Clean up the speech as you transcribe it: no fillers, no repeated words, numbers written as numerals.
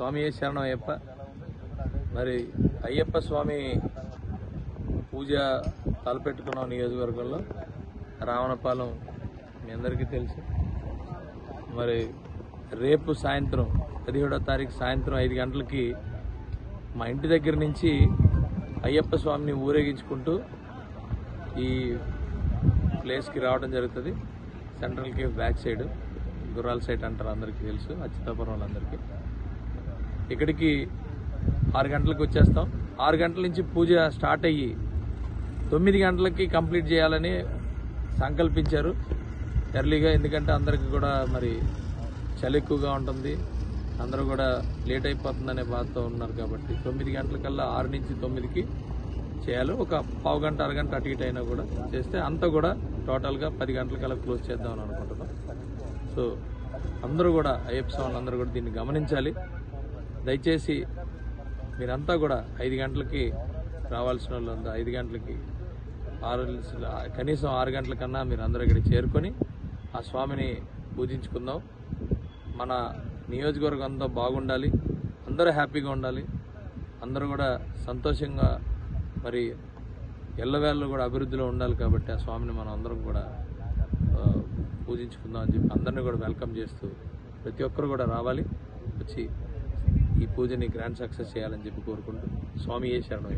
స్వామి శరణం అయ్యప్ప. మరి అయ్యప్ప స్వామి పూజ తలపెట్టుకున్నాం నియోజకవర్గంలో. రావణపాలెం మీ అందరికీ తెలుసు. మరి రేపు సాయంత్రం 17వ తారీఖు సాయంత్రం 5 గంటలకి మా ఇంటి దగ్గర నుంచి అయ్యప్ప స్వామిని ఊరేగించుకుంటూ ఈ ప్లేస్కి రావడం జరుగుతుంది. సెంట్రల్ కేఫ్ బ్యాక్ సైడ్, గుర్రాల సైడ్ అంటారు, అందరికీ తెలుసు, అచ్యుతాపురం వాళ్ళందరికీ. ఇక్కడికి 6 గంటలకు వచ్చేస్తాం. 6 గంటల నుంచి పూజ స్టార్ట్ అయ్యి 9 గంటలకి కంప్లీట్ చేయాలని సంకల్పించారు ఎర్లీగా. ఎందుకంటే అందరికీ కూడా మరి చలి ఎక్కువగా ఉంటుంది, అందరూ కూడా లేట్ అయిపోతుందనే బాధతో ఉన్నారు కాబట్టి 9 గంటలకల్లా 6 నుంచి 9కి చేయాలి. ఒక పావు గంట అరగంట అటు ఇటు అయినా కూడా చేస్తే అంతా కూడా టోటల్గా 10 గంటలకల్లా క్లోజ్ చేద్దామని అనుకుంటున్నాం. సో అందరూ కూడా అయ్యప్ప స్వామి అందరూ కూడా దీన్ని గమనించాలి. దయచేసి మీరంతా కూడా 5 గంటలకి రావాల్సిన వాళ్ళు 5 గంటలకి కనీసం 6 గంటల కన్నా మీరు అందరూ ఇక్కడికి చేరుకొని ఆ స్వామిని పూజించుకుందాం. మన నియోజకవర్గం అంతా బాగుండాలి, అందరూ హ్యాపీగా ఉండాలి, అందరూ కూడా సంతోషంగా మరి ఎల్లవేళ్ళు కూడా అభివృద్ధిలో ఉండాలి. కాబట్టి ఆ స్వామిని మనం అందరం కూడా పూజించుకుందాం అని చెప్పి అందరినీ కూడా వెల్కమ్ చేస్తూ ప్రతి ఒక్కరు కూడా రావాలి, వచ్చి ఈ పూజని గ్రాండ్ సక్సెస్ చేయాలని చెప్పి కోరుకుంటూ స్వామి శరణం.